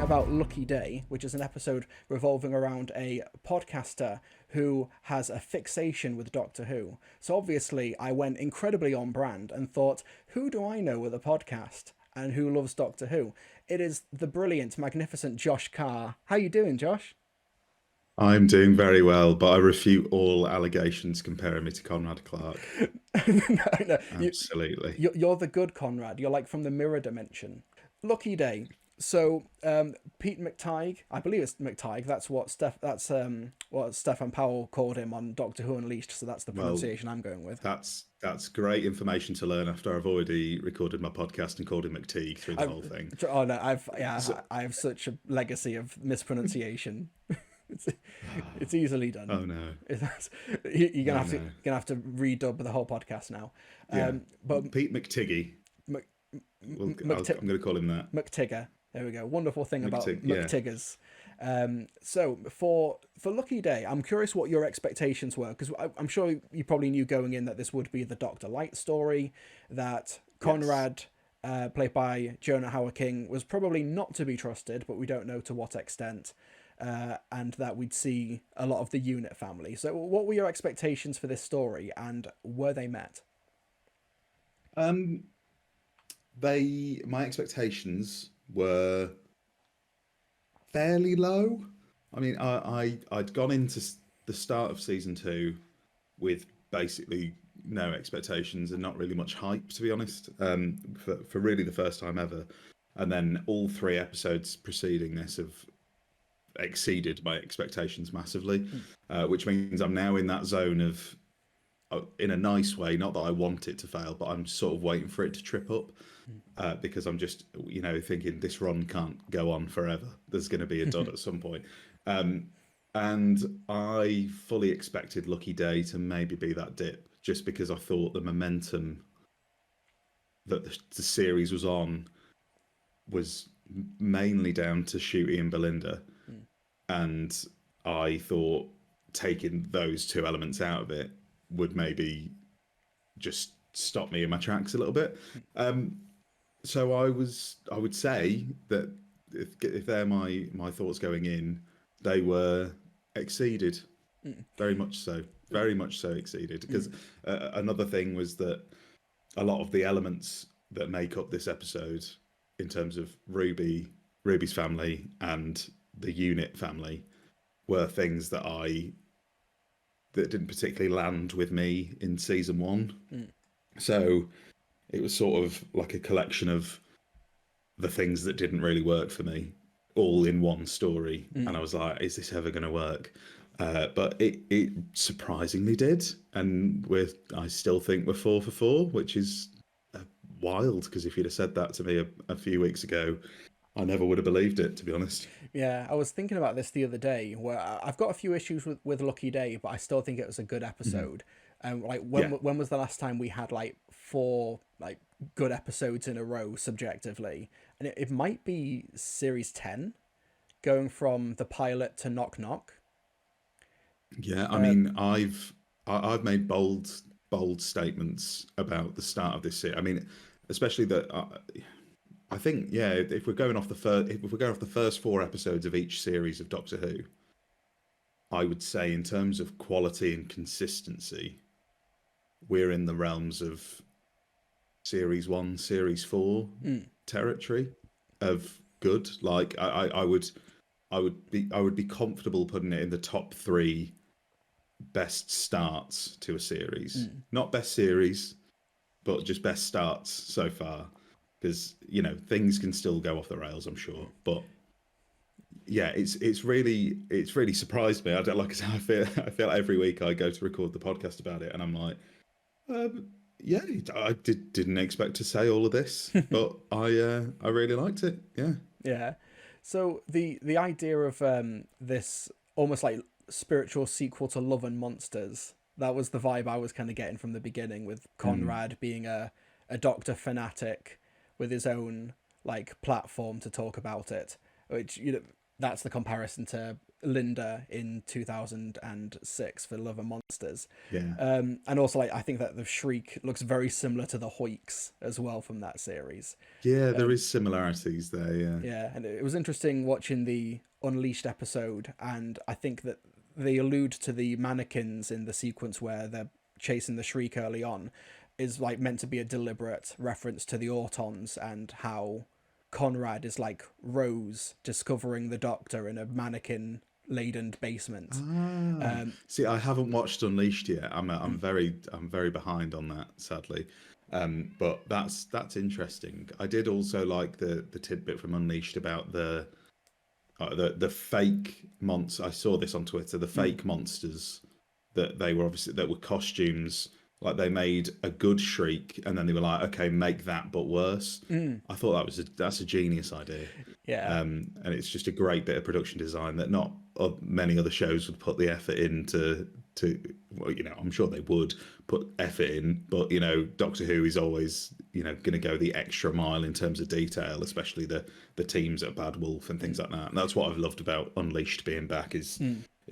about Lucky Day, which is an episode revolving around a podcaster who has a fixation with Doctor Who. So obviously, I went incredibly on brand and thought, who do I know with a podcast and who loves Doctor Who? It is the brilliant, magnificent Josh Carr. How you doing, Josh? I'm doing very well, but I refute all allegations comparing me to Conrad Clark. No, no, Absolutely. you're the good Conrad. You're like from the mirror dimension. Lucky Day. So Pete McTighe, I believe it's McTighe. That's what Stefan Powell called him on Doctor Who Unleashed. So that's the Well, pronunciation I'm going with. that's great information to learn after I've already recorded my podcast and called him McTeague through the I, whole thing. oh no, So, I have such a legacy of mispronunciation. it's it's easily done. oh no, You're oh no. gonna have to redub the whole podcast now. Yeah, But Pete McTiggy. Mc, I'm going to call him that. McTigger. There we go. Wonderful thing about McTig. Yeah. McTiggers. So for Lucky Day, I'm curious what your expectations were, because I'm sure you probably knew going in that this would be the Dr. Light story, that Yes. Conrad, played by Jonah Howard King, was probably not to be trusted, but we don't know to what extent, and that we'd see a lot of the unit family. So what were your expectations for this story, and were they met? Um, my expectations were fairly low. I mean, I'd gone into the start of season two with basically no expectations and not really much hype, to be honest, for really the first time ever. And then all three episodes preceding this have exceeded my expectations massively, which means I'm now in that zone of, in a nice way, not that I want it to fail, but I'm sort of waiting for it to trip up, because I'm just, thinking this run can't go on forever. There's going to be a dud at some point. Um, and I fully expected Lucky Day to maybe be that dip, just because I thought the momentum that the series was on was mainly down to Shooty and Belinda. And I thought taking those two elements out of it would maybe just stop me in my tracks a little bit. So I would say that if they're my thoughts going in, they were exceeded, very much so exceeded. Because another thing was that a lot of the elements that make up this episode, in terms of Ruby's family and the unit family, were things that didn't particularly land with me in season one. So it was sort of like a collection of the things that didn't really work for me all in one story. And I was like, is this ever going to work? But it surprisingly did. And I still think we're 4 for 4, which is wild, because if you'd have said that to me a few weeks ago, I never would have believed it, to be honest. Yeah, I was thinking about this the other day, where I've got a few issues with Lucky Day, but I still think it was a good episode. Like Yeah. when was the last time we had like four like good episodes in a row subjectively? And it might be series 10, going from the pilot to Knock Knock. Yeah, I Uh, mean, I've made bold statements about the start of this series. I mean, especially that I think, yeah, if we're going off the first 4 episodes of each series of Doctor Who, I would say in terms of quality and consistency, we're in the realms of series 1, series 4 territory of good. Like I would be comfortable putting it in the top 3 best starts to a series. Not best series, but just best starts so far. Because things can still go off the rails, I'm sure. But yeah, it's really surprised me. I don't, like I said, I feel every week I go to record the podcast about it, and I'm like, yeah, I didn't expect to say all of this, but I really liked it. Yeah. yeah. So the idea of this almost like spiritual sequel to Love and Monsters, that was the vibe I was kind of getting from the beginning, with Mm. Conrad being a doctor fanatic with his own like platform to talk about it, which that's the comparison to Linda in 2006 for Love and Monsters. Yeah. And also, like, I think that the Shriek looks very similar to the Hoiks as well from that series. Yeah, there is similarities there, yeah. Yeah, and it was interesting watching the Unleashed episode, and I think that they allude to the mannequins in the sequence where they're chasing the Shriek early on is like meant to be a deliberate reference to the Autons and how Conrad is like Rose discovering the Doctor in a mannequin laden basement. See, I haven't watched Unleashed yet. I'm very behind on that, sadly. But that's interesting. I did also like the tidbit from Unleashed about the fake monsters. I saw this on Twitter. The fake monsters that they were obviously that were costumes. Like they made a good Shriek, and then they were like, "Okay, make that but worse." I thought that's a genius idea. Yeah. And it's just a great bit of production design that not many other shows would put the effort in to. Well, I'm sure they would put effort in, but Doctor Who is always going to go the extra mile in terms of detail, especially the teams at Bad Wolf and things like that. And that's what I've loved about Unleashed being back is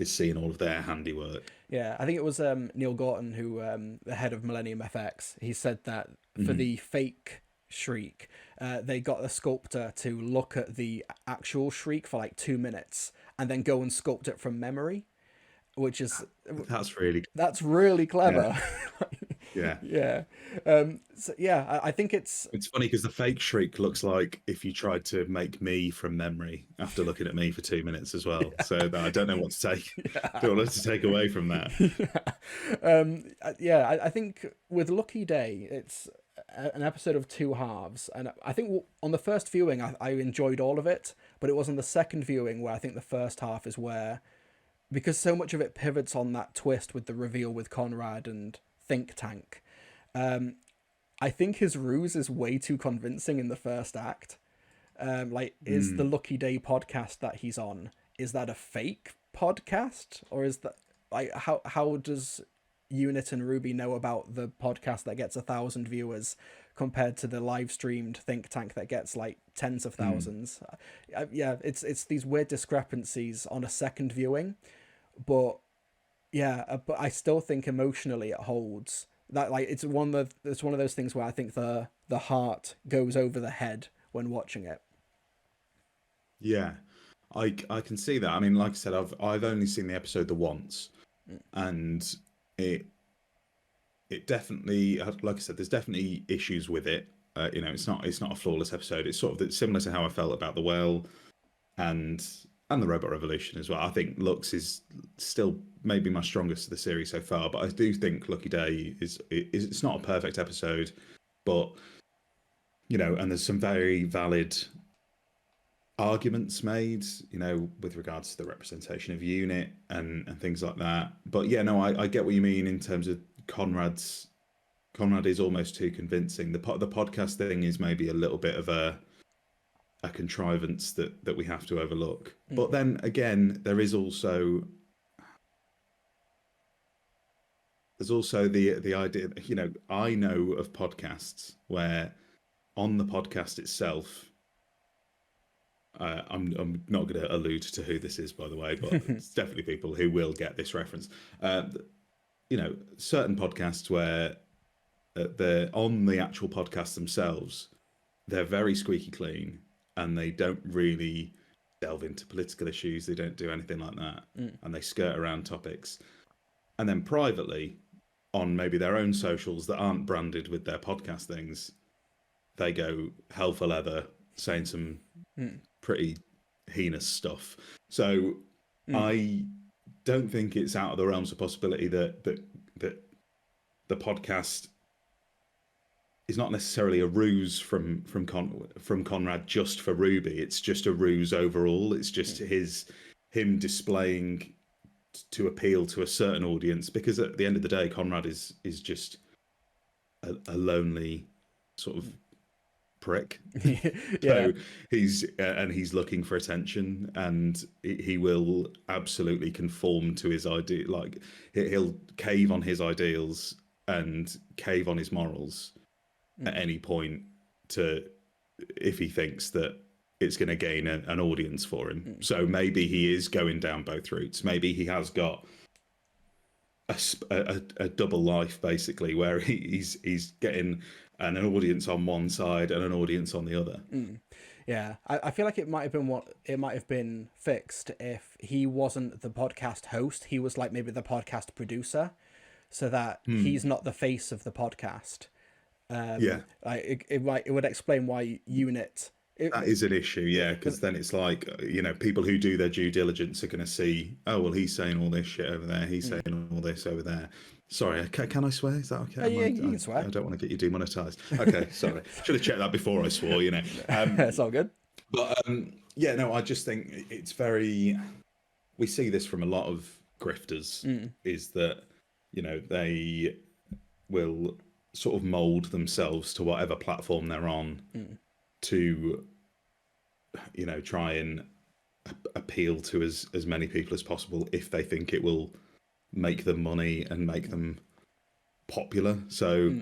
seeing all of their handiwork. Yeah, I think it was Neil Gorton, who the head of Millennium FX. He said that for the fake Shriek, they got a sculptor to look at the actual Shriek for like 2 minutes and then go and sculpt it from memory, which is that's really clever. Yeah. Yeah. So yeah, I think it's funny because the fake Shriek looks like if you tried to make me from memory after looking at me for 2 minutes as well. Yeah. So I don't know what to take. Don't know what to take away from that. I think with Lucky Day, it's an episode of two halves, and I think on the first viewing I enjoyed all of it, but it was on the second viewing where I think the first half is where, because so much of it pivots on that twist with the reveal with Conrad and Think Tank, I think his ruse is way too convincing in the first act. Is the Lucky Day podcast that he's on, is that a fake podcast, or is that like how does Unit and Ruby know about the podcast that gets 1,000 viewers compared to the live streamed Think Tank that gets like tens of thousands? It's these weird discrepancies on a second viewing, but I still think emotionally it holds. That like it's one of those things where I think the heart goes over the head when watching it. Yeah, I can see that. I mean, like I said, I've only seen the episode the once, and it definitely, like I said, there's definitely issues with it. It's not a flawless episode. It's sort of similar to how I felt about the Well and the Robot Revolution as well. I think Lux is still maybe my strongest of the series so far, but I do think Lucky Day it's not a perfect episode, but and there's some very valid arguments made, with regards to the representation of Unit and things like that. But yeah, no, I get what you mean in terms of Conrad is almost too convincing. The podcast thing is maybe a little bit of a contrivance that we have to overlook. But then again, there's also the idea, I know of podcasts where on the podcast itself, I'm not going to allude to who this is, by the way, but it's definitely people who will get this reference. Certain podcasts where they're on the actual podcast themselves, they're very squeaky clean and they don't really delve into political issues. They don't do anything like that, and they skirt around topics. And then privately, on maybe their own socials that aren't branded with their podcast things, they go hell for leather, saying some pretty heinous stuff. So I don't think it's out of the realms of possibility that the podcast is not necessarily a ruse from Conrad just for Ruby. It's just a ruse overall. It's just him displaying to appeal to a certain audience, because at the end of the day, Conrad is just a lonely sort of prick. So he's looking for attention, and he will absolutely conform to his idea. Like he'll cave on his ideals and cave on his morals at any point, if he thinks that it's going to gain an audience for him. So maybe he is going down both routes. Maybe he has got a double life, basically, where he's getting an audience on one side and an audience on the other. Yeah, I feel like it might have been fixed if he wasn't the podcast host. He was like maybe the podcast producer, so that he's not the face of the podcast. Like it would explain why Unit. That is an issue, yeah, because then it's like, people who do their due diligence are going to see, oh, well, he's saying all this shit over there, he's saying all this over there. Sorry, can I swear? Is that okay? Yeah, you can swear. I don't want to get you demonetized. Okay, sorry. Should have checked that before I swore, It's all good. But yeah, no, I just think it's very. We see this from a lot of grifters, is that they will sort of mold themselves to whatever platform they're on to, try and appeal to as many people as possible if they think it will make them money and make them popular. So.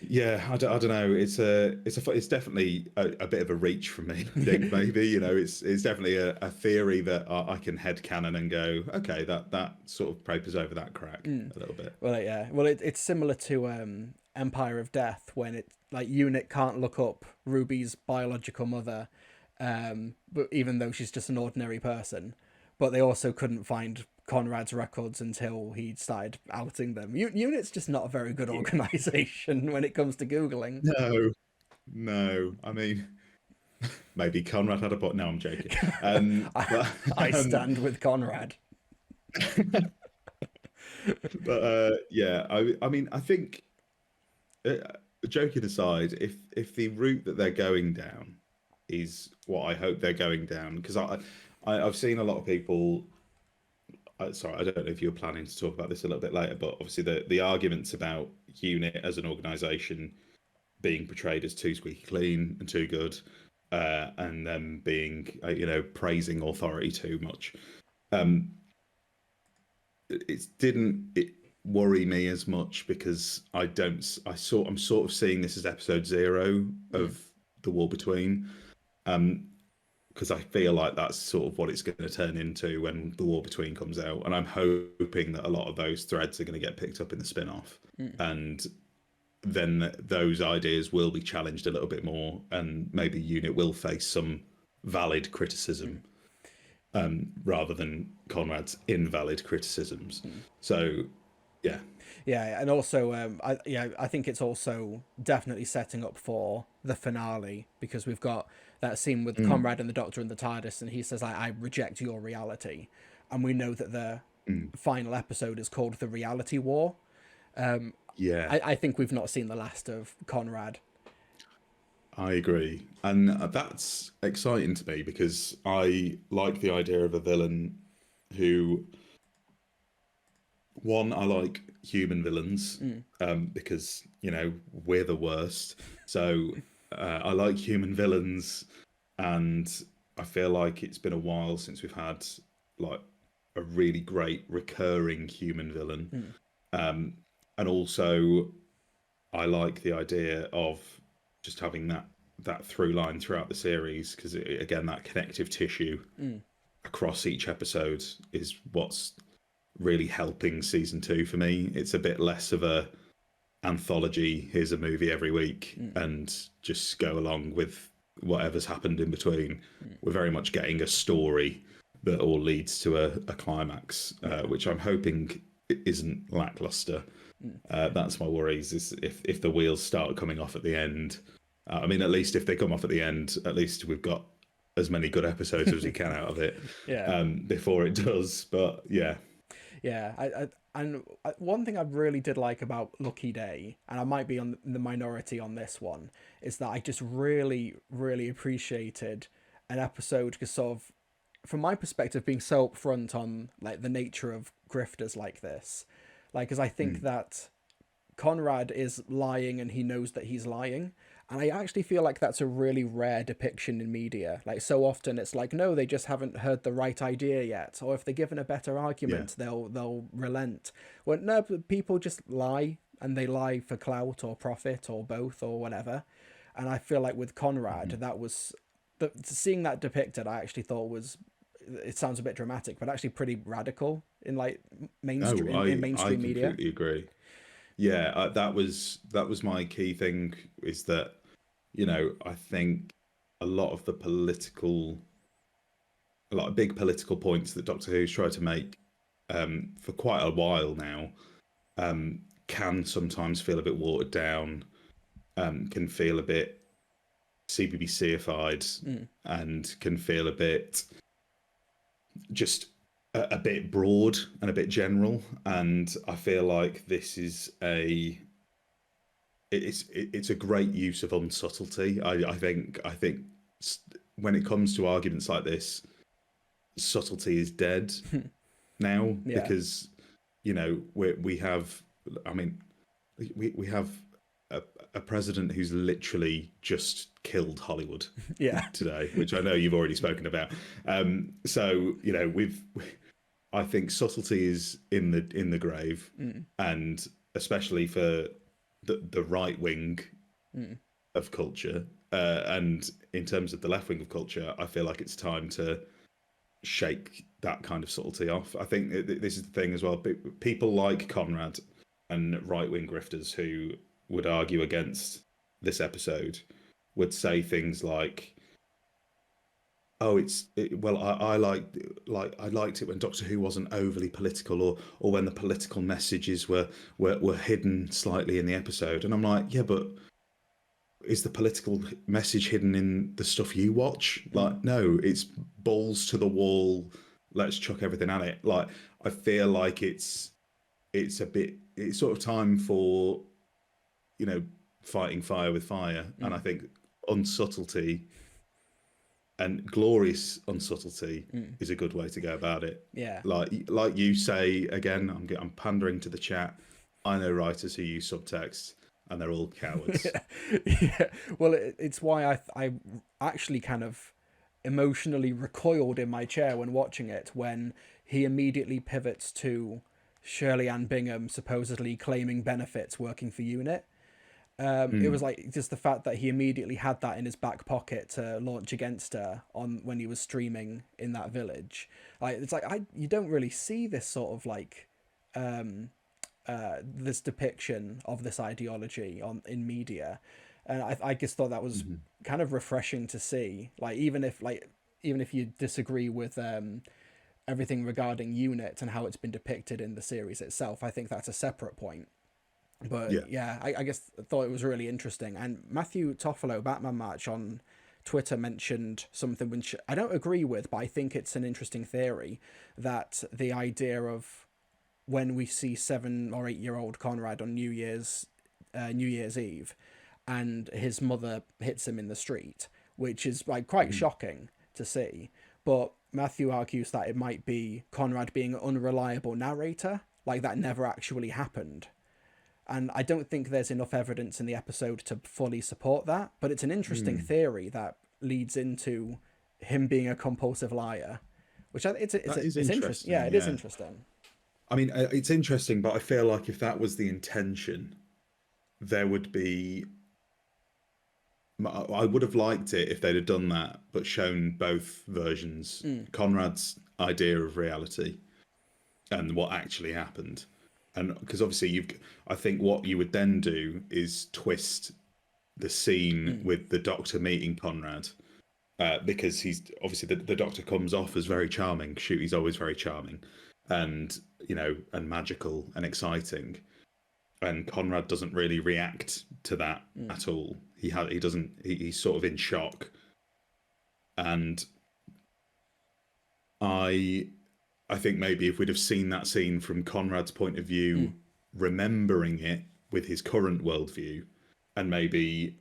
Yeah, I don't know. It's definitely a bit of a reach from me. I think maybe it's definitely a theory that I can headcanon and go, okay, that sort of papers over that crack a little bit. Well, yeah. Well, it's similar to Empire of Death, when it like Unit can't look up Ruby's biological mother, but even though she's just an ordinary person, but they also couldn't find Conrad's records until he started outing them. Unit's just not a very good organization when it comes to Googling. No. I mean, maybe Conrad had a bot. No, I'm joking. I stand with Conrad. But yeah, I mean, I think, joking aside, if the route that they're going down is what I hope they're going down, because I've seen a lot of people. Sorry, I don't know if you're planning to talk about this a little bit later, but obviously the arguments about Unit as an organisation being portrayed as too squeaky clean and too good, and them being, praising authority too much. It didn't worry me as much because I'm sort of seeing this as episode 0 of The War Between. Because I feel like that's sort of what it's going to turn into when The War Between comes out. And I'm hoping that a lot of those threads are going to get picked up in the spin-off. And then those ideas will be challenged a little bit more, and maybe Unit will face some valid criticism rather than Conrad's invalid criticisms. So, yeah. Yeah, and also, I think it's also definitely setting up for the finale, because we've got that scene with Conrad and the Doctor and the TARDIS, and he says, I reject your reality. And we know that the final episode is called The Reality War. I think we've not seen the last of Conrad. I agree. And that's exciting to me, because I like the idea of a villain who... One, I like human villains because, we're the worst. So I like human villains, and I feel like it's been a while since we've had like a really great recurring human villain. And also I like the idea of just having that through line throughout the series, because again, that connective tissue across each episode is what's really helping season 2 for me. It's a bit less of a anthology, here's a movie every week and just go along with whatever's happened in between. We're very much getting a story that all leads to a climax, which I'm hoping isn't lackluster. That's my worries, is if the wheels start coming off at the end. I mean, at least if they come off at the end, at least we've got as many good episodes as we can out of it before it does. But yeah. Yeah, and one thing I really did like about Lucky Day, and I might be on the minority on this one, is that I just really, really appreciated an episode, because sort of, from my perspective, being so upfront on like the nature of grifters like this, like, because I think that Conrad is lying and he knows that he's lying. And I actually feel like that's a really rare depiction in media. Like, so often it's like, no, they just haven't heard the right idea yet. Or if they're given a better argument, they'll relent. Well, no, people just lie, and they lie for clout or profit or both or whatever. And I feel like with Conrad, that was seeing that depicted, I actually thought was, it sounds a bit dramatic, but actually pretty radical in like Oh, mainstream in I mainstream media. completely agree. Yeah, that was my key thing, is that, I think a lot of the a lot of big political points that Doctor Who's tried to make for quite a while now can sometimes feel a bit watered down, can feel a bit CBBCified, and can feel a bit just a bit broad and a bit general. And I feel like this is it's a great use of unsubtlety. I think when it comes to arguments like this, subtlety is dead now, Yeah. because we have, I mean, we have a president who's literally just killed Hollywood Yeah. today, which I know you've already spoken about. So I think subtlety is in the grave, and especially for the right wing of culture, and in terms of the left wing of culture, I feel like it's time to shake that kind of subtlety off. I think this is the thing as well. People like Conrad and right wing grifters who would argue against this episode would say things like, "Oh, well, I I liked it when Doctor Who wasn't overly political, or when the political messages were hidden slightly in the episode." And I'm like, yeah, but is the political message hidden in the stuff you watch? Like, no, it's balls to the wall. Let's chuck everything at it. Like, I feel like it's sort of time for, fighting fire with fire. And I think unsubtlety and glorious unsubtlety is a good way to go about it. Yeah. Like you say, again, I'm pandering to the chat. I know writers who use subtext, and they're all cowards. Yeah. Well, it's why I actually kind of emotionally recoiled in my chair when watching it, when he immediately pivots to Shirley Ann Bingham supposedly claiming benefits working for UNIT. It was like just the fact that he immediately had that in his back pocket to launch against her on when he was streaming in that village. Like, it's like you don't really see this sort of like this depiction of this ideology in media, and I just thought that was kind of refreshing to see. Like, even if you disagree with everything regarding UNIT and how it's been depicted in the series itself, I think that's a separate point. But yeah, I guess I thought it was really interesting. And Matthew Toffolo, Batman Match, on Twitter mentioned something which I don't agree with, but I think it's an interesting theory, that the idea of when we see 7 or 8-year-old Conrad on New Year's Eve, and his mother hits him in the street, which is like quite shocking to see. But Matthew argues that it might be Conrad being an unreliable narrator, like that never actually happened. And I don't think there's enough evidence in the episode to fully support that, but it's an interesting theory that leads into him being a compulsive liar, which it's interesting. Yeah, it is interesting. I mean, it's interesting, but I feel like if that was the intention, there would be. I would have liked it if they'd have done that, but shown both versions, Conrad's idea of reality and what actually happened. And because obviously I think what you would then do is twist the scene with the Doctor meeting Conrad, because he's obviously the Doctor comes off as very charming. Shoot, he's always very charming, and and magical and exciting. And Conrad doesn't really react to that at all. He doesn't. He's sort of in shock, and I think maybe if we'd have seen that scene from Conrad's point of view, remembering it with his current worldview, and maybe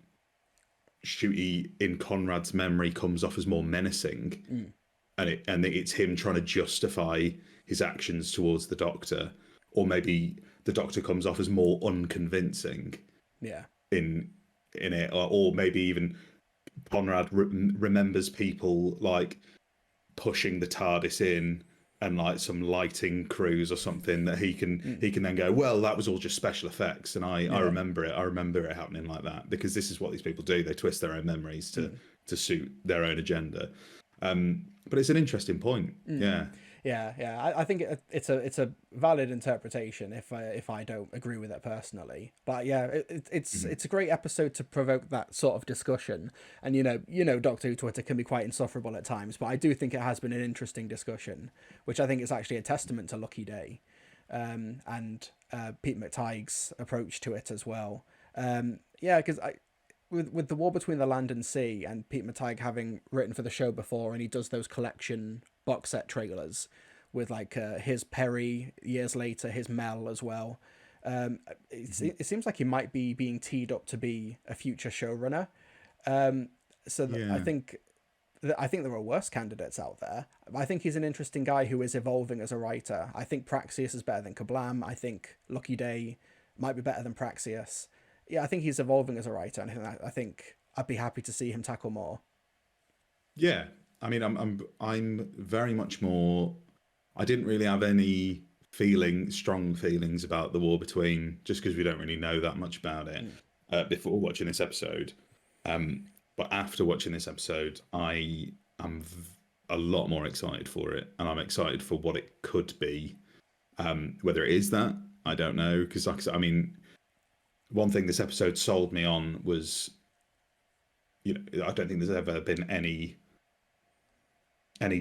Shooty in Conrad's memory comes off as more menacing, and it's him trying to justify his actions towards the Doctor, or maybe the Doctor comes off as more unconvincing. Yeah. In it, or maybe even Conrad remembers people like pushing the TARDIS in and like some lighting crews or something that he can then go, well, that was all just special effects, and I remember it. I remember it happening like that, because this is what these people do. They twist their own memories to suit their own agenda. But it's an interesting point. Yeah. Yeah. I think it's a valid interpretation if I don't agree with it personally. But yeah, it's a great episode to provoke that sort of discussion. And Doctor Who Twitter can be quite insufferable at times, but I do think it has been an interesting discussion, which I think is actually a testament to Lucky Day, and Pete McTighe's approach to it as well. Yeah, because with the War Between the Land and Sea, and Pete McTighe having written for the show before, and he does those collection box set trailers with like his Perry years later, his Mel as well. It seems like he might be being teed up to be a future showrunner. I think there are worse candidates out there. I think he's an interesting guy who is evolving as a writer. I think Praxius is better than Kablam. I think Lucky Day might be better than Praxius. Yeah, I think he's evolving as a writer, and I think I'd be happy to see him tackle more. Yeah, I mean, I'm very much more. I didn't really have any strong feelings about the War Between, just because we don't really know that much about it before watching this episode. But after watching this episode, I am a lot more excited for it, and I'm excited for what it could be. Whether it is that, I don't know, because I mean, one thing this episode sold me on was, I don't think there's ever been any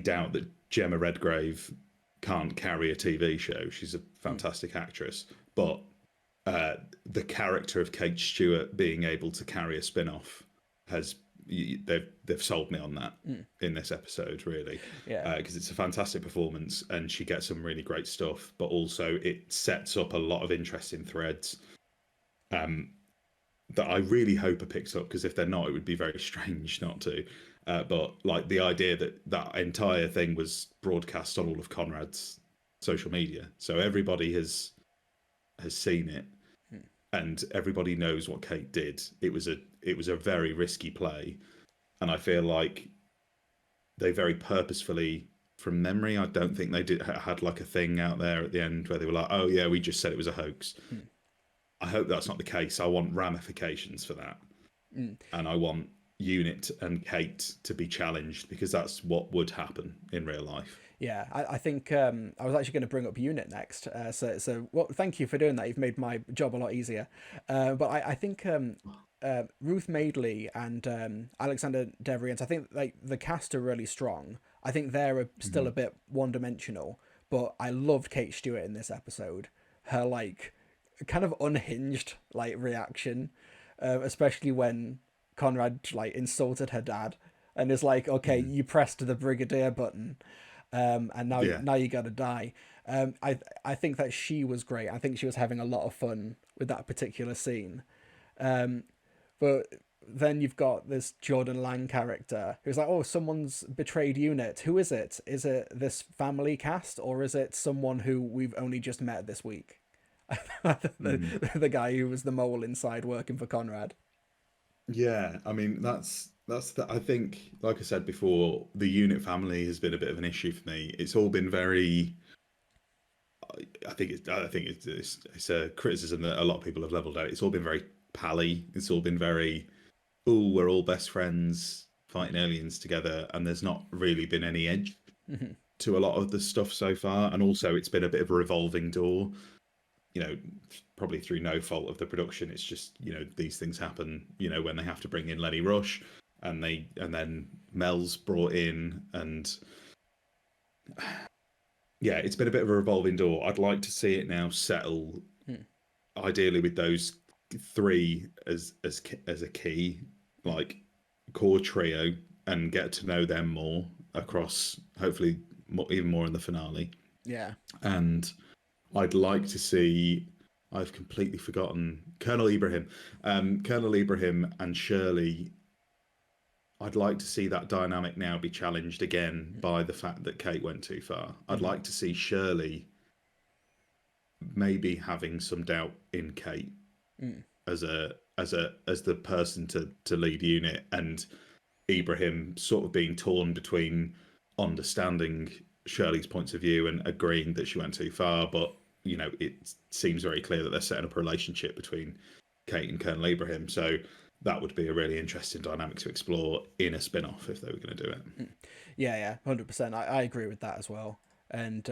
doubt that Gemma Redgrave can't carry a TV show. She's a fantastic actress, but the character of Kate Stewart being able to carry a spin-off they've sold me on that in this episode, really. Yeah, because it's a fantastic performance, and she gets some really great stuff, but also it sets up a lot of interesting threads that I really hope are picked up, because if they're not, it would be very strange not to. But like the idea that entire thing was broadcast on all of Conrad's social media, so everybody has seen it, and everybody knows what Kate did. It was a very risky play, and I feel like they very purposefully, from memory, I don't think they had like a thing out there at the end where they were like, oh yeah, we just said it was a hoax. I hope that's not the case. I want ramifications for that. And I want Unit and Kate to be challenged, because that's what would happen in real life. Yeah, I think I was actually going to bring up Unit next. So thank you for doing that. You've made my job a lot easier. But I think Ruth Madeley and Alexander Devrient, I think like the cast are really strong. I think they're still a bit one-dimensional, but I loved Kate Stewart in this episode. Her like kind of unhinged like reaction, especially when Conrad like insulted her dad and is like, okay, you pressed the Brigadier button, and now you gotta die. I think that she was great. I think she was having a lot of fun with that particular scene. But then you've got this Jordan Lang character who's like, oh, someone's betrayed Unit. Who is it? Is it this family cast, or is it someone who we've only just met this week? The guy who was the mole inside working for Conrad. Yeah, I mean I think, like I said before, the Unit family has been a bit of an issue for me. It's all been very. I think it's a criticism that a lot of people have leveled at. It's all been very pally. It's all been very, oh, we're all best friends fighting aliens together, and there's not really been any edge to a lot of the stuff so far. And also, it's been a bit of a revolving door. Probably through no fault of the production. It's just, these things happen, when they have to bring in Lenny Rush, and then Mel's brought in, and yeah, it's been a bit of a revolving door. I'd like to see it now settle, ideally with those three as a key, like, core trio, and get to know them more across, hopefully even more in the finale. Yeah. And I'd like to see, I've completely forgotten, Colonel Ibrahim and Shirley. I'd like to see that dynamic now be challenged again by the fact that Kate went too far. I'd like to see Shirley maybe having some doubt in Kate as the person to lead Unit, and Ibrahim sort of being torn between understanding Shirley's points of view and agreeing that she went too far. But it seems very clear that they're setting up a relationship between Kate and Colonel Ibrahim. So that would be a really interesting dynamic to explore in a spin-off if they were going to do it. Yeah, 100%. I agree with that as well. And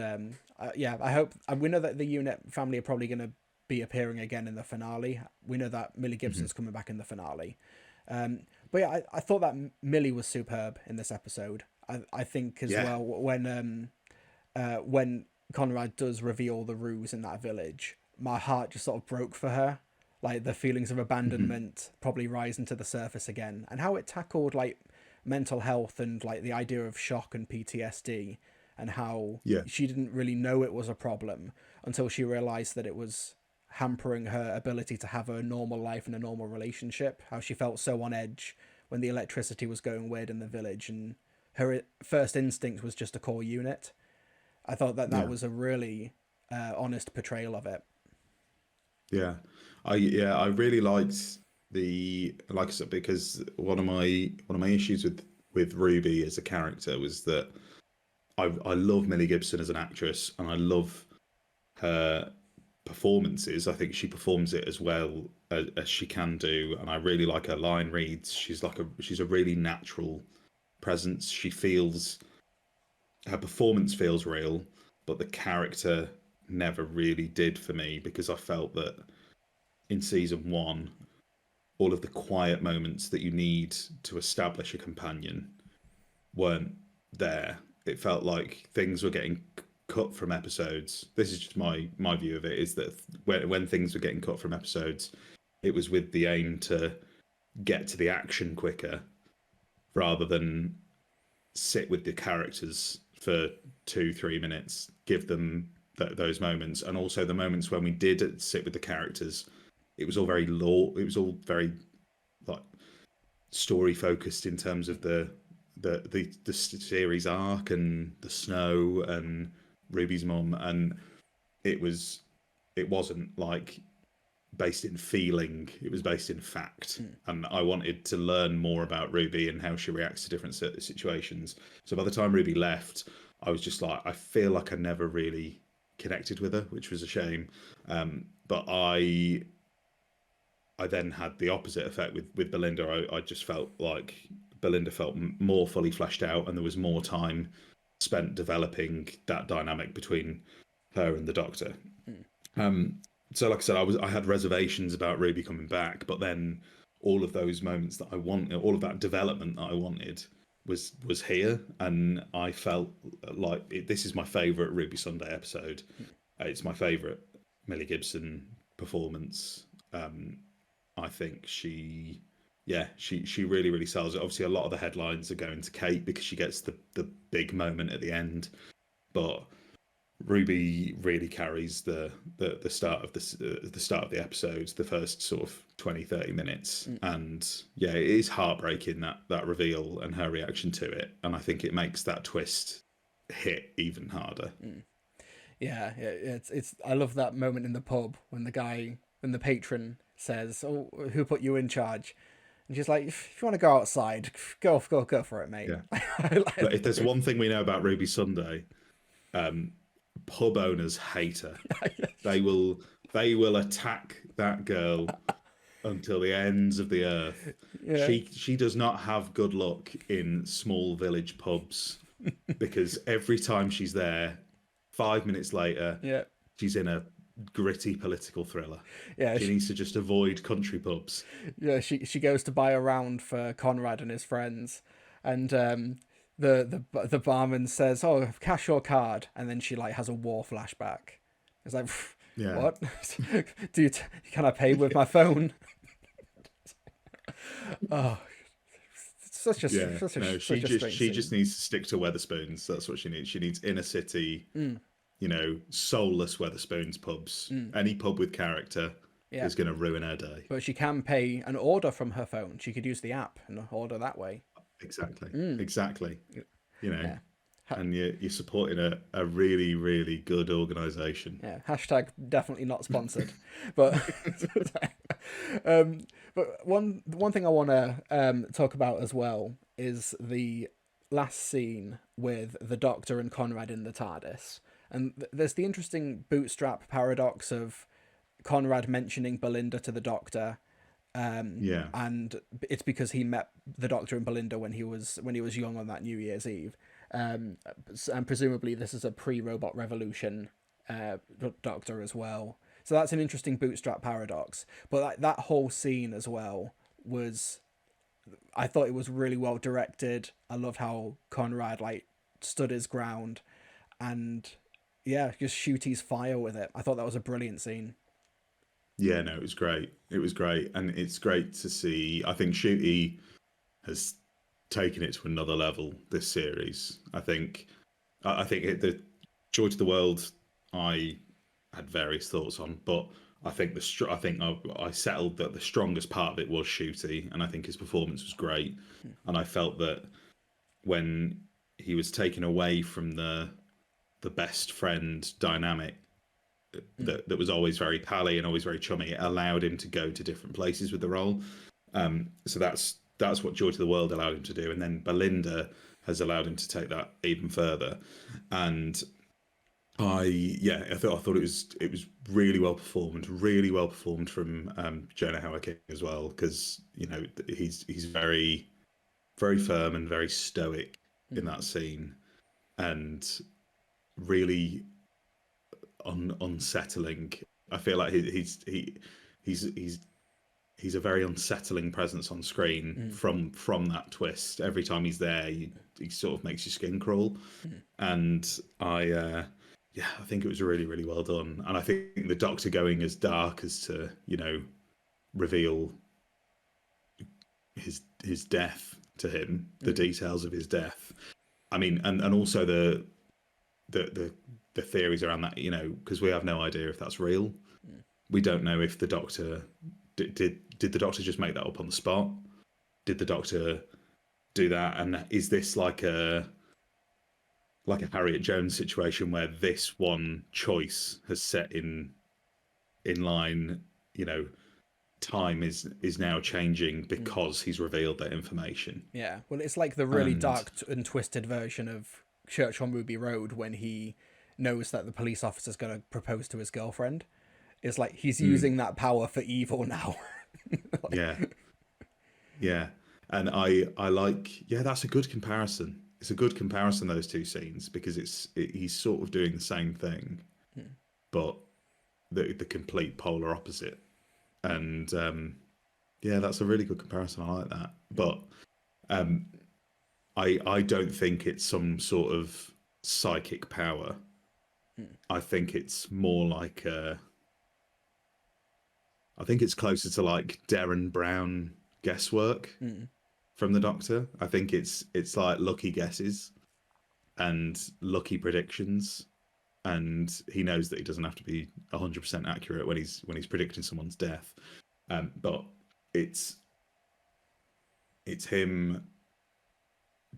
I hope we know that the unit family are probably going to be appearing again in the finale. We know that Millie Gibson's coming back in the finale. But yeah, I thought that Millie was superb in this episode. I think as well when Conrad does reveal the ruse in that village, my heart just sort of broke for her. Like the feelings of abandonment probably rising to the surface again, and how it tackled like mental health and like the idea of shock and PTSD, and how she didn't really know it was a problem until she realized that it was hampering her ability to have a normal life and a normal relationship. How she felt so on edge when the electricity was going weird in the village, and her first instinct was just to call unit. I thought that was a really honest portrayal of it. Yeah, I really liked like I said, because one of my issues with Ruby as a character was that I love Millie Gibson as an actress, and I love her performances. I think she performs it as well as she can do, and I really like her line reads. She's a really natural presence. Her performance feels real, but the character never really did for me, because I felt that in season 1, all of the quiet moments that you need to establish a companion weren't there. It felt like things were getting cut from episodes. This is just my view of it, is that when things were getting cut from episodes, it was with the aim to get to the action quicker rather than sit with the characters for 2-3 minutes, give them those moments. And also the moments when we did sit with the characters, it was all very like story focused in terms of the series arc and the snow and Ruby's mum, and it wasn't like based in feeling, it was based in fact. And I wanted to learn more about Ruby and how she reacts to different situations. So by the time Ruby left, I was just like, I feel like I never really connected with her, which was a shame. But I then had the opposite effect with Belinda. I just felt like Belinda felt more fully fleshed out, and there was more time spent developing that dynamic between her and the Doctor. So like I said, I had reservations about Ruby coming back, but then all of those moments that I wanted, all of that development that I wanted was here, and I felt like this is my favourite Ruby Sunday episode. It's my favourite Millie Gibson performance. I think she really, really sells it. Obviously, a lot of the headlines are going to Kate because she gets the big moment at the end, but Ruby really carries the start of the start of the episodes, the first sort of 20-30 minutes. And yeah, it is heartbreaking, that reveal and her reaction to it, and I think it makes that twist hit even harder. Yeah, it's I love that moment in the pub when the patron says, "Oh, who put you in charge?" And she's like, "If you want to go outside, go for it, mate." Yeah. But if there's one thing we know about Ruby Sunday, pub owners hate her. They will attack that girl until the ends of the earth. Yeah. She does not have good luck in small village pubs, because every time she's there, 5 minutes later, she's in a gritty political thriller. Yeah, she needs to just avoid country pubs. Yeah, she goes to buy a round for Conrad and his friends, and the barman says, "Oh, cash or card?" And then she like has a war flashback. It's like, what? Can I pay with my phone? Oh, such a she just needs to stick to Wetherspoons. That's what she needs. She needs inner city, soulless Wetherspoons pubs. Any pub with character is going to ruin her day. But she can pay an order from her phone. She could use the app and order that way. Exactly. And you're supporting a really, really good organisation. Yeah. Hashtag definitely not sponsored. But but one thing I want to talk about as well is the last scene with the Doctor and Conrad in the TARDIS, and there's the interesting bootstrap paradox of Conrad mentioning Belinda to the Doctor, Yeah. and it's because he met the Doctor and Belinda when he was young on that New Year's Eve, and presumably this is a pre-Robot Revolution Doctor as well. So that's an interesting bootstrap paradox. But that whole scene as well was, I thought it was really well directed. I loved how Conrad like stood his ground, and yeah, just shoot his fire with it. I thought that was a brilliant scene. Yeah, no, it was great. It was great, and it's great to see. I think Shooty has taken it to another level this series. I think the Joy to the World, I had various thoughts on, but I think I settled that the strongest part of it was Shooty, and I think his performance was great. And I felt that when he was taken away from the best friend dynamic that was always very pally and always very chummy, it allowed him to go to different places with the role. So that's what Joy to the World allowed him to do, and then Belinda has allowed him to take that even further. And I thought it was really well performed from Jonah Howard King as well, because he's very very firm and very stoic in that scene, and really unsettling. I feel like he's a very unsettling presence on screen from that twist. Every time he's there, he sort of makes your skin crawl, and I think it was really really well done. And I think the Doctor going as dark as to reveal his death to him, the details of his death. I mean, and also the theories around that, because we have no idea if that's real. We don't know if the Doctor did the Doctor just make that up on the spot? Did the Doctor do that? And is this like a Harriet Jones situation where this one choice has set in line, time is now changing because he's revealed that information? Yeah, well, it's like the really dark and twisted version of Church on Ruby Road when he knows that the police officer's going to propose to his girlfriend. It's like he's using that power for evil now. Yeah. And I like, that's a good comparison. It's a good comparison, those two scenes, because he's sort of doing the same thing, but the complete polar opposite. And that's a really good comparison. I like that. But I don't think it's some sort of psychic power. I think it's more like I think it's closer to like Derren Brown guesswork from the Doctor. I think it's like lucky guesses and lucky predictions, and he knows that he doesn't have to be 100% accurate when he's predicting someone's death. But it's him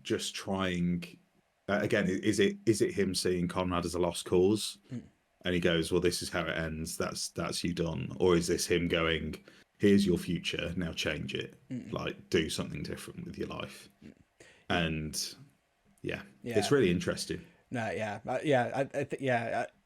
just trying. Again, is it him seeing Conrad as a lost cause, and he goes, "Well, this is how it ends. That's you done," or is this him going, "Here's your future. Now change it. Like do something different with your life." And it's really interesting. No,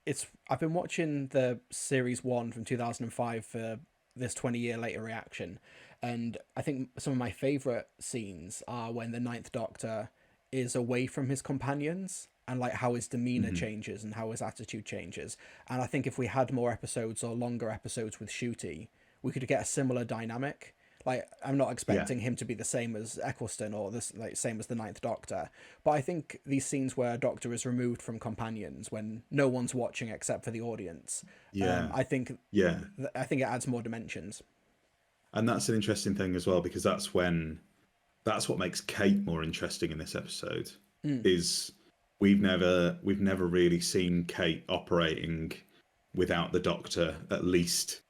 it's I've been watching the series 1 from 2005 for this 20-year later reaction, and I think some of my favorite scenes are when the Ninth Doctor is away from his companions and like how his demeanor changes and how his attitude changes. And I think if we had more episodes or longer episodes with Shooty, we could get a similar dynamic. Like, I'm not expecting him to be the same as Eccleston or this like same as the Ninth Doctor, but I think these scenes where Doctor is removed from companions when no one's watching except for the audience, I think it adds more dimensions. And that's an interesting thing as well, because that's what makes Kate more interesting in this episode. Is we've never really seen Kate operating without the Doctor at least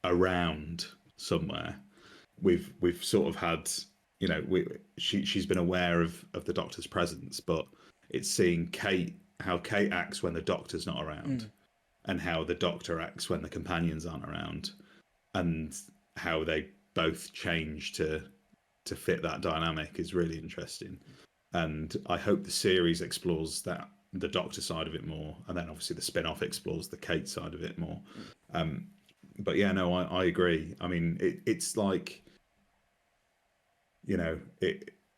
around somewhere. We've sort of had, she's been aware of the Doctor's presence, but it's seeing how Kate acts when the Doctor's not around, and how the Doctor acts when the companions aren't around, and how they both change to fit that dynamic is really interesting. and I hope the series explores the Doctor side of it more, and then obviously the spin-off explores the Kate side of it more. But yeah, no, I agree. I mean, it's like, you know,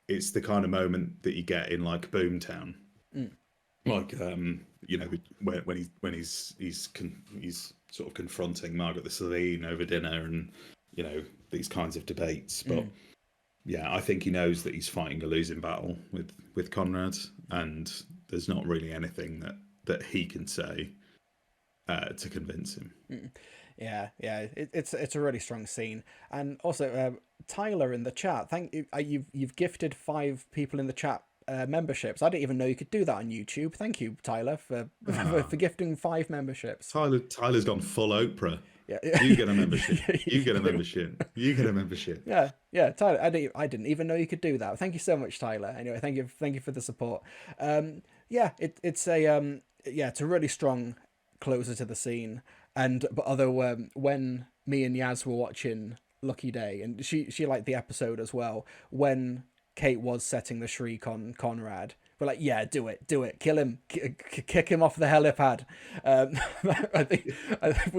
it's the kind of moment that you get in like Boomtown, like you know, when he's sort of confronting Margaret the Celine over dinner, and you know, these kinds of debates. But yeah, I think he knows that he's fighting a losing battle with Conrad, and there's not really anything that he can say to convince him. Yeah, it's a really strong scene. And also, Tyler in the chat, thank you. You've gifted 5 people in the chat memberships. I didn't even know you could do that on YouTube. Thank you, Tyler, for gifting 5 memberships. Tyler's gone full Oprah. Yeah, You get a membership. You get a membership. You get a membership. Yeah, Tyler. I didn't even know you could do that. Thank you so much, Tyler. Anyway, thank you for the support. It's a really strong closer to the scene. But although when me and Yaz were watching Lucky Day, and she liked the episode as well, when Kate was setting the shriek on Conrad, we're like, yeah, do it, kill him, kick him off the helipad. I think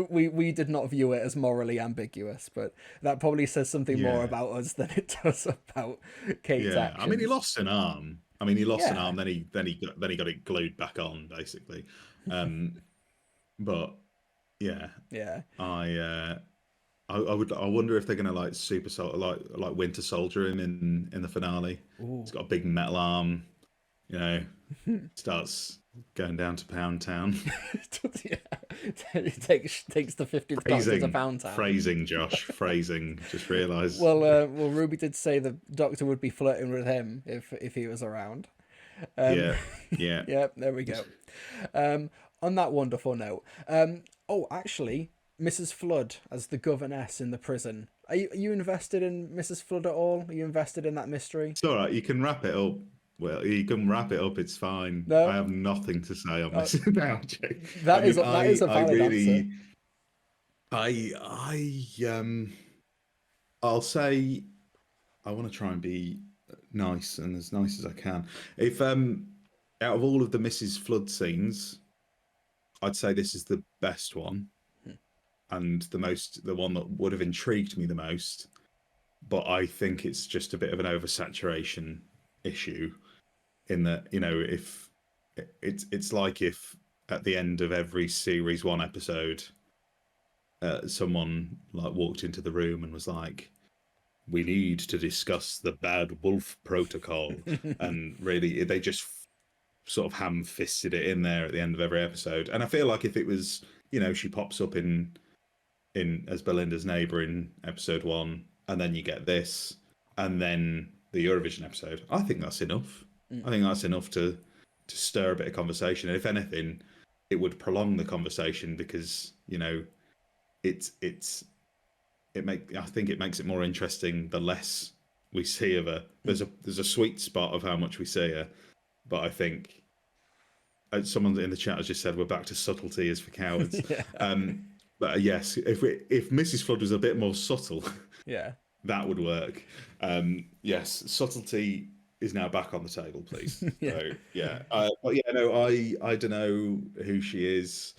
we did not view it as morally ambiguous, but that probably says something more about us than it does about Kate's actions. I mean, he lost an arm. Then he got it glued back on, basically. But yeah. I wonder if they're gonna like like Winter Soldier him in the finale. Ooh. He's got a big metal arm, you know, starts going down to Pound Town. He takes the 50th Doctor to Pound Town. Phrasing, Josh. Phrasing. Just realised. Well, Ruby did say the Doctor would be flirting with him if he was around. Yeah. Yeah. There we go. On that wonderful note, actually, Mrs. Flood as the governess in the prison. Are you invested in Mrs. Flood at all? Are you invested in that mystery? It's all right. You can wrap it up. Well, you can wrap it up. It's fine. No? I have nothing to say on this now, Jake. That is a valid answer. I'll say I want to try and be nice and as nice as I can. If out of all of the Mrs. Flood scenes, I'd say this is the best one, and the one that would have intrigued me the most. But I think it's just a bit of an oversaturation issue, in that, you know, if it's like if at the end of every series 1 episode, someone like walked into the room and was like, "We need to discuss the Bad Wolf Protocol," and really they just sort of ham-fisted it in there at the end of every episode. And I feel like if it was, you know, she pops up in as Belinda's neighbour in episode 1, and then you get this, and then the Eurovision episode, I think that's enough. I think that's enough to stir a bit of conversation. And if anything, it would prolong the conversation, because, you know, I think it makes it more interesting the less we see of her. There's a sweet spot of how much we see her. But I think someone in the chat has just said we're back to subtlety is for cowards. But yes, if Mrs. Flood was a bit more subtle, that would work. Yes, subtlety is now back on the table, please. So but yeah, no, I don't know who she is.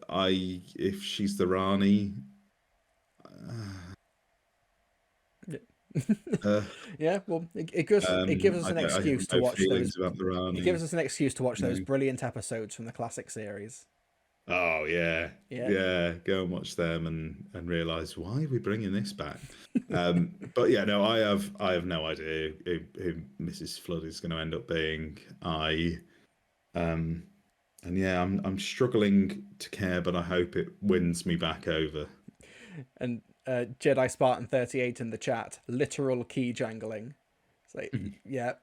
If she's the Rani. Well, it gives us an excuse to watch those. It gives us an excuse to watch those brilliant episodes from the classic series. Oh yeah. Go and watch them and realize, why are we bringing this back? But yeah, no, I have no idea who Mrs. Flood is going to end up being. And yeah, I'm struggling to care, but I hope it wins me back over. And Jedi Spartan 38 in the chat, literal key jangling. It's like, yep.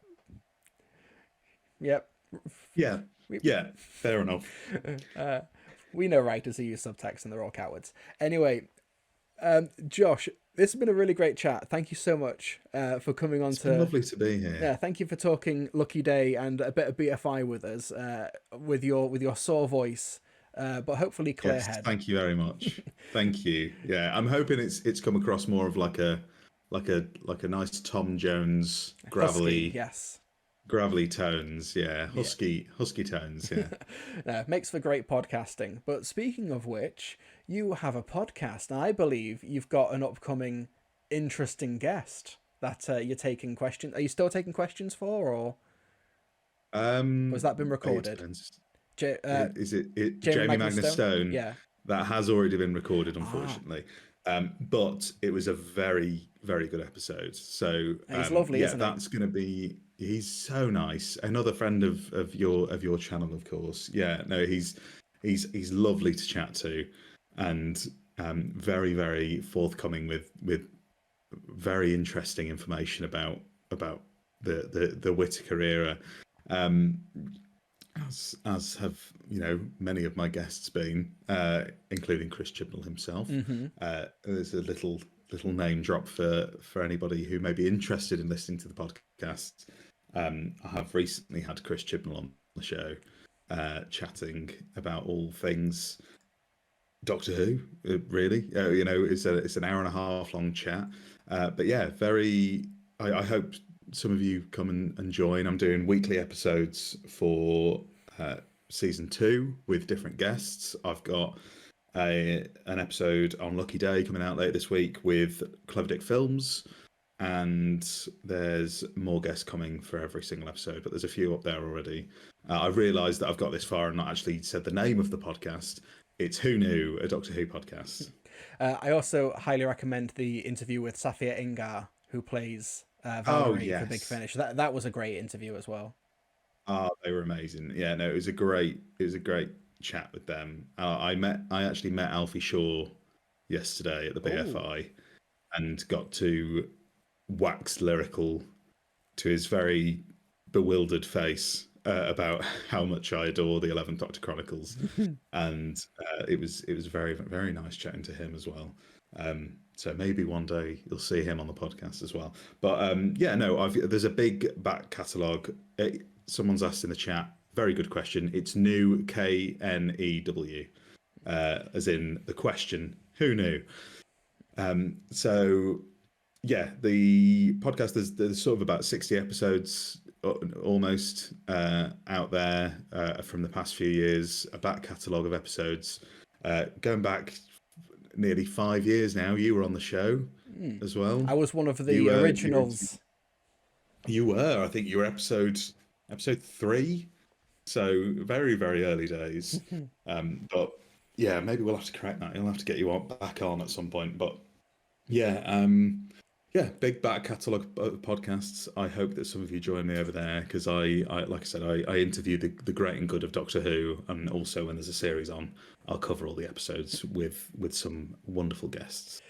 Yeah, fair enough. We know writers who use subtext and they're all cowards. Anyway, Josh, this has been a really great chat. Thank you so much for coming on. It's been lovely to be here. Yeah, thank you for talking Lucky Day and a bit of BFI with us, with your sore voice, but hopefully clear head. Thank you very much. Thank you. Yeah, I'm hoping it's come across more of like a like a nice Tom Jones Husky, yes. gravelly tones. Yeah, Yeah. husky tones. Yeah. Makes for great podcasting. But speaking of which, you have a podcast, and I believe you've got an upcoming interesting guest that you're taking questions. Are you still taking questions for, or has that been It recorded? depends. J- Is it Jamie Jamie Magnus Magnus Stone? Stone? Yeah. That has already been recorded, Ah, unfortunately. But it was a very, very good episode. So he's lovely, yeah, isn't he? that's going to be. He's so nice. Another friend of your channel, of course. Yeah, no, he's lovely to chat to, and very, very forthcoming with very interesting information about the Whittaker era. Um, as have many of my guests been, including Chris Chibnall himself. Mm-hmm. There's a little name drop for anybody who may be interested in listening to the podcast. I have recently had Chris Chibnall on the show, chatting about all things Doctor Who. Really, it's an hour and a half long chat. But yeah, very. I hope some of you come and join. I'm doing weekly episodes for season 2 with different guests. I've got an episode on Lucky Day coming out later this week with Clever Dick Films, and there's more guests coming for every single episode, but there's a few up there already. I've realised that I've got this far and not actually said the name of the podcast. It's Who Knew, a Doctor Who podcast. I also highly recommend the interview with Safia Ingar, who plays Oh Valerie for Big yes. Finish. That was a great interview as well. Oh, they were amazing. Yeah, no, it was a great chat with them. I actually met Alfie Shaw yesterday at the Oh, BFI and got to wax lyrical to his very bewildered face about how much I adore the 11th Doctor Chronicles, and it was very, very nice chatting to him as well. So maybe one day you'll see him on the podcast as well. But yeah, no, there's a big back catalogue. Someone's asked in the chat. Very good question. It's new KNEW, as in the question. Who knew? So yeah, the podcast, there's sort of about 60 episodes almost out there from the past few years, a back catalogue of episodes going back nearly 5 years now. You were on the show as well. I was one of You the were originals. you were, I think you were episode 3, so very, very early days. But yeah, maybe we'll have to correct that. You'll have to get you back on at some point. But yeah, yeah, big back catalogue podcasts. I hope that some of you join me over there, because I like I said, I interview the great and good of Doctor Who, and also when there's a series on, I'll cover all the episodes with some wonderful guests.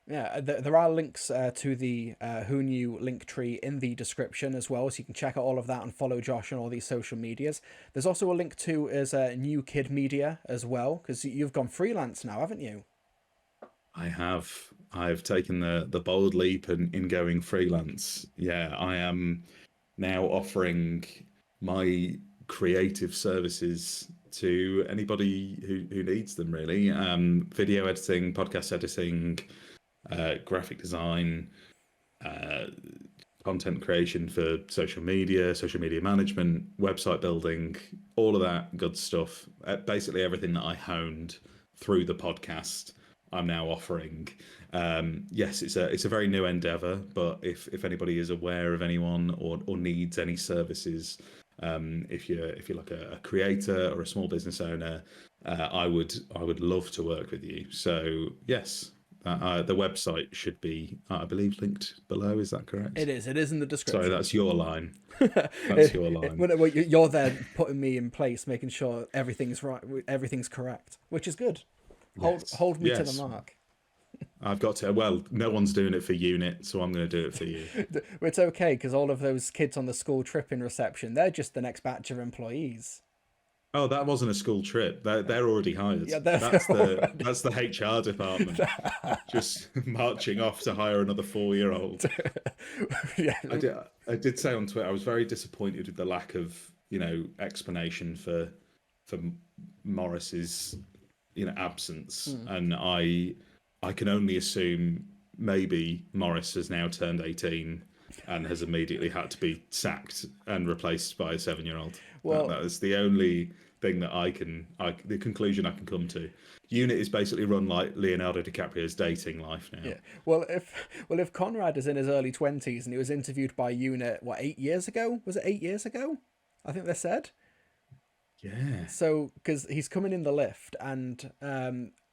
Yeah, there are links to the Who Knew link tree in the description as well, so you can check out all of that and follow Josh on all these social medias. There's also a link to his New Kid Media as well, because you've gone freelance now, haven't you? I've taken the bold leap in going freelance. Yeah, I am now offering my creative services to anybody who needs them, really. Video editing, podcast editing, graphic design, content creation for social media management, website building, all of that good stuff. Basically everything that I honed through the podcast, I'm now offering. Yes, it's a very new endeavor, but if anybody is aware of anyone or needs any services, if you're like a creator or a small business owner, I would love to work with you. So yes, the website should be, I believe, linked below. Is that correct? It is. It is in the description. Sorry, that's your line. That's your line. Well, you're there putting me in place, making sure everything's right, everything's correct, which is good. Hold me to the mark. I've got to. Well, no one's doing it for UNIT, so I'm going to do it for you. It's okay, because all of those kids on the school trip in reception, they're just the next batch of employees. Oh, that wasn't a school trip. They're already hired. Yeah, that's the HR department just marching off to hire another 4-year-old. Yeah. I did say on Twitter I was very disappointed with the lack of explanation for Morris's absence, and I can only assume maybe Morris has now turned 18 and has immediately had to be sacked and replaced by a 7-year-old. Well, that is the only thing that the conclusion I can come to. Unit is basically run like Leonardo DiCaprio's dating life now. yeah. If Conrad is in his early 20s and he was interviewed by Unit, what, 8 years ago? Was it 8 years ago? I think they said. Yeah. So, because he's coming in the lift, and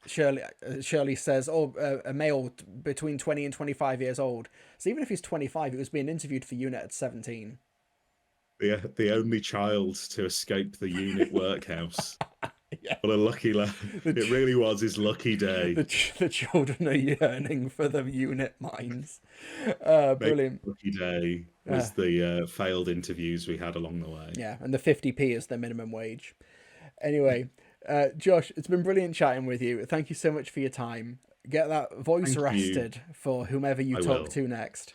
Shirley says, "Oh, a male between 20 and 25 years old." So even if he's 25, he was being interviewed for Unit at 17. The only child to escape the Unit workhouse. Yeah. What a lucky lad. It really was his lucky day. The children are yearning for the Unit mines. Brilliant. Lucky day was the failed interviews we had along the way. Yeah, and the 50p is the minimum wage. Anyway, Josh, it's been brilliant chatting with you. Thank you so much for your time. Get that voice rested for whomever you talk to next.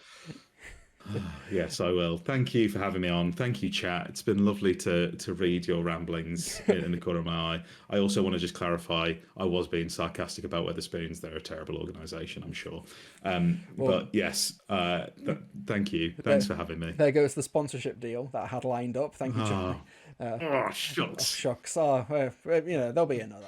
Yes, I will. Thank you for having me on. Thank you, chat. It's been lovely to read your ramblings in the corner of my eye. I also want to just clarify, I was being sarcastic about Wetherspoons. They're a terrible organisation, I'm sure. But yes, thank you. Thanks for having me. There goes the sponsorship deal that I had lined up. Thank you, Charlie. Shucks. Shucks. There'll be another.